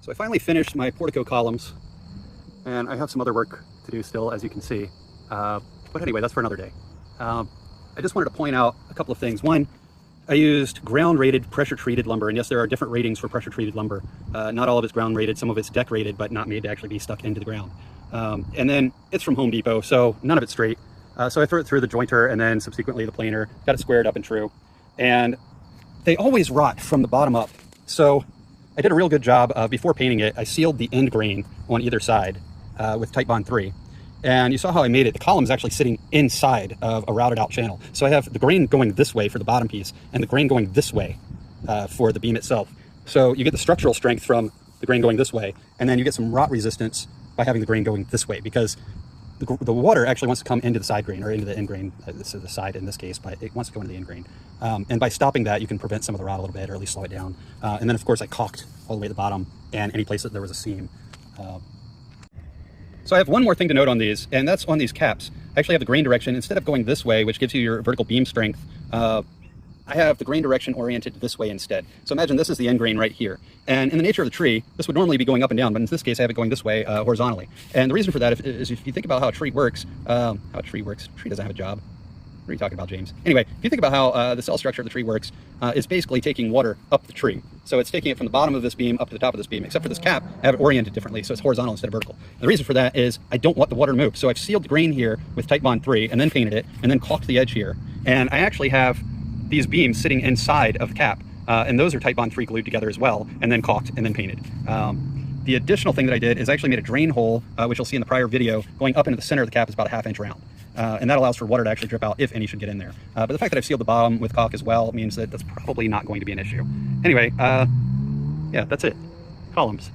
So I finally finished my portico columns, and I have some other work to do still, as you can see. But anyway, that's for another day. I just wanted to point out a couple of things. One, I used ground rated pressure treated lumber, and yes, there are different ratings for pressure treated lumber. Not all of it's ground rated, some of it's deck rated, but not made to actually be stuck into the ground. And then it's from Home Depot, so none of it's straight. So I threw it through the jointer and then subsequently the planer, got it squared up and true. And they always rot from the bottom up. So I did a real good job before painting it. I sealed the end grain on either side with Titebond 3. And you saw how I made it. The column is actually sitting inside of a routed out channel. So I have the grain going this way for the bottom piece and the grain going this way for the beam itself. So you get the structural strength from the grain going this way, and then you get some rot resistance by having the grain going this way, because the water actually wants to come into the side grain, or into the end grain. This is the side in this case, but it wants to go into the end grain. And by stopping that, you can prevent some of the rot a little bit, or at least slow it down. And then of course I caulked all the way to the bottom and any place that there was a seam. So I have one more thing to note on these, and that's on these caps. I actually have the grain direction, instead of going this way, which gives you your vertical beam strength, I have the grain direction oriented this way instead. So imagine this is the end grain right here. And in the nature of the tree, this would normally be going up and down, but in this case I have it going this way horizontally. And the reason for that is if you think about how a tree works, a tree doesn't have a job. What are you talking about, James? Anyway, if you think about how the cell structure of the tree works, it's basically taking water up the tree. So it's taking it from the bottom of this beam up to the top of this beam, except for this cap, I have it oriented differently, so it's horizontal instead of vertical. And the reason for that is I don't want the water to move. So I've sealed the grain here with Titebond 3 and then painted it, and then caulked the edge here. And I actually have these beams sitting inside of the cap, and those are Titebond 3 glued together as well, and then caulked and then painted. The additional thing that I did is I actually made a drain hole, which you'll see in the prior video, going up into the center of the cap is about a ½ inch round. And that allows for water to actually drip out if any should get in there. But the fact that I've sealed the bottom with caulk as well means that that's probably not going to be an issue. Anyway, yeah, that's it. Columns.